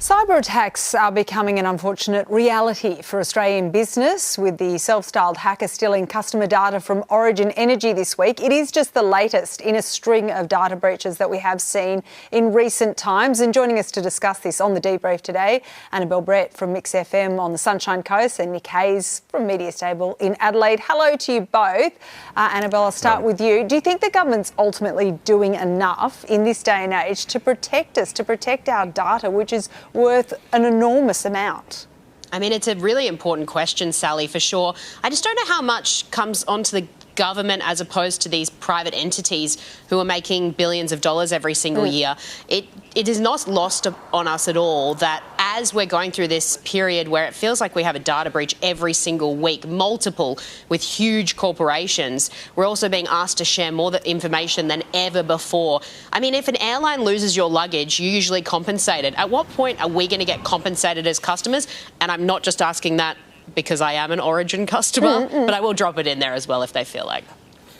Cyber attacks are becoming an unfortunate reality for Australian business, with the self-styled hacker stealing customer data from Origin Energy this week. It is just the latest in a string of data breaches that we have seen in recent times. And joining us to discuss this on the debrief today, Annabelle Brett from Mix FM on the Sunshine Coast and Nick Hayes from Media Stable in Adelaide. Hello to you both. Annabelle, I'll start with you. Do you think the government's ultimately doing enough in this day and age to protect us, to protect our data, which is worth an enormous amount? I mean, it's a really important question, Sally, for sure. I just don't know how much comes onto the government as opposed to these private entities who are making billions of dollars every single year. It is not lost on us at all that as we're going through this period where it feels like we have a data breach every single week, multiple with huge corporations, we're also being asked to share more information than ever before. I mean, if an airline loses your luggage, you're usually compensated. At what point are we going to get compensated as customers? And I'm not just asking that because I am an Origin customer, but I will drop it in there as well if they feel like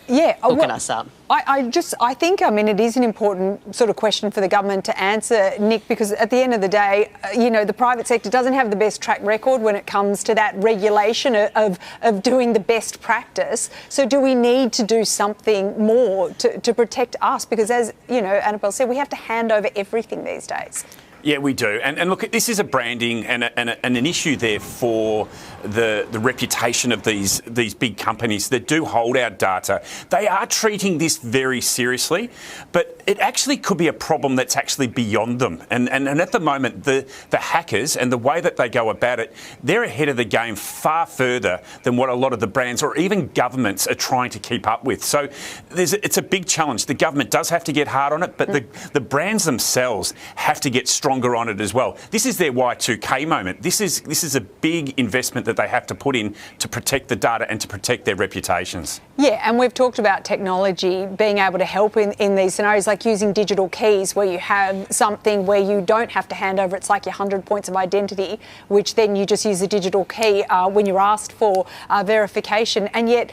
hooking us up. I think, it is an important sort of question for the government to answer, Nick, because at the end of the day, the private sector doesn't have the best track record when it comes to that regulation of doing the best practice. So do we need to do something more to protect us? Because as, Annabelle said, we have to hand over everything these days. Yeah, we do. And look, this is a branding and an issue there for the reputation of these big companies that do hold our data. They are treating this very seriously, but it actually could be a problem that's actually beyond them. And at the moment, the hackers and the way that they go about it, they're ahead of the game far further than what a lot of the brands or even governments are trying to keep up with. So it's a big challenge. The government does have to get hard on it, but the brands themselves have to get stronger on it as well. This is their Y2K moment. This is a big investment that they have to put in to protect the data and to protect their reputations. Yeah, and we've talked about technology being able to help in these scenarios, like using digital keys, where you have something where you don't have to hand over, it's like your 100 points of identity, which then you just use a digital key when you're asked for verification. And yet,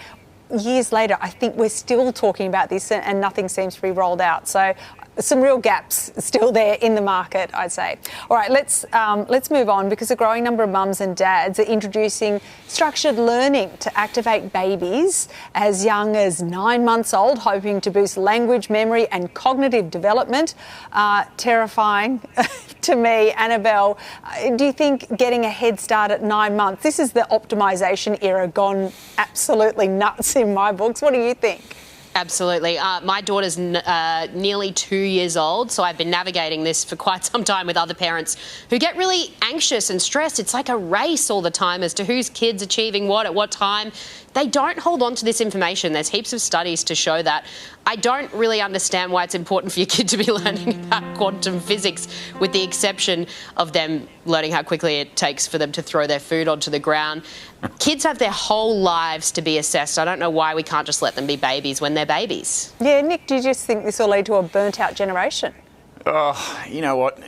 years later, I think we're still talking about this and nothing seems to be rolled out. So some real gaps still there in the market, I'd say. All right, let's move on, because a growing number of mums and dads are introducing structured learning to activate babies as young as 9 months old, hoping to boost language, memory and cognitive development. Terrifying to me. Annabelle, do you think getting a head start at 9 months, this is the optimisation era gone absolutely nuts in my books. What do you think? Absolutely. My daughter's nearly 2 years old, so I've been navigating this for quite some time with other parents who get really anxious and stressed. It's like a race all the time as to whose kid's achieving what at what time. They don't hold on to this information. There's heaps of studies to show that. I don't really understand why it's important for your kid to be learning about quantum physics, with the exception of them learning how quickly it takes for them to throw their food onto the ground. Kids have their whole lives to be assessed. I don't know why we can't just let them be babies when they're babies. Yeah, Nick, do you just think this will lead to a burnt-out generation? Oh, you know what,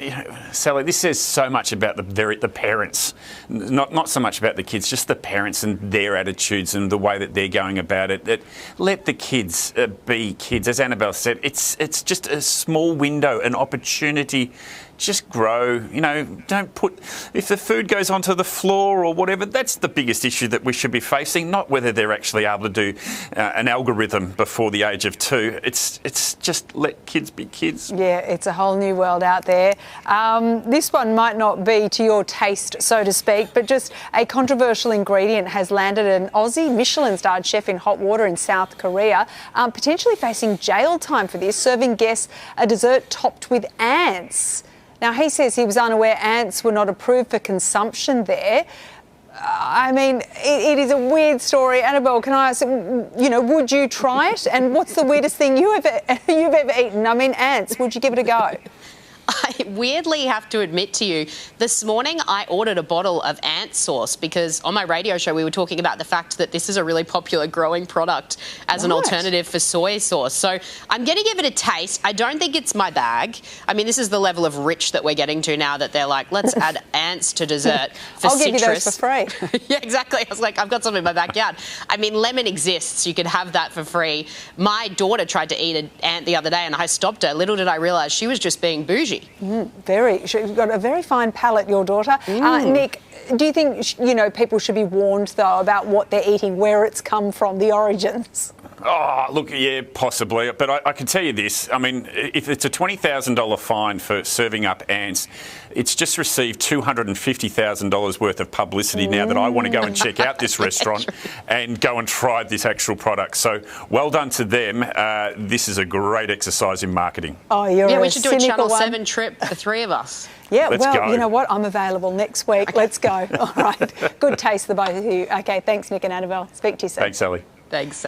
Sally, this says so much about the parents, not so much about the kids, just the parents and their attitudes and the way that they're going about it. That let the kids be kids. As Annabelle said, it's just a small window, an opportunity. Just grow, don't put, if the food goes onto the floor or whatever, that's the biggest issue that we should be facing, not whether they're actually able to do an algorithm before the age of 2. It's just let kids be kids. Yeah, it's a whole new world out there. This one might not be to your taste, so to speak, but just a controversial ingredient has landed an Aussie Michelin-starred chef in hot water in South Korea, potentially facing jail time for this, serving guests a dessert topped with ants. Now, he says he was unaware ants were not approved for consumption there. It is a weird story. Annabelle, can I ask, would you try it? And what's the weirdest thing you've ever eaten? Ants, would you give it a go? I weirdly have to admit to you, this morning I ordered a bottle of ant sauce because on my radio show we were talking about the fact that this is a really popular growing product as an alternative for soy sauce. So I'm going to give it a taste. I don't think it's my bag. This is the level of rich that we're getting to now, that they're like, let's add ants to dessert for I'll citrus. give you those for free. Yeah, exactly. I was like, I've got something in my backyard. Lemon exists. You could have that for free. My daughter tried to eat an ant the other day and I stopped her. Little did I realise she was just being bougie. tasty. Very. She's got a very fine palate, your daughter. Nick, do you think, people should be warned, though, about what they're eating, where it's come from, the origins? Oh, look, yeah, possibly. But I can tell you this. I mean, if it's a $20,000 fine for serving up ants, it's just received $250,000 worth of publicity now that I want to go and check out this restaurant and go and try this actual product. So well done to them. This is a great exercise in marketing. Oh, you're Yeah, a we should do a cynical Channel one. 7 trip, the three of us. Yeah, Let's well, go. you know what? I'm available next week. Let's go. All right. Good taste, the both of you. Okay, thanks, Nick and Annabelle. Speak to you soon. Thanks, Sally. Thanks.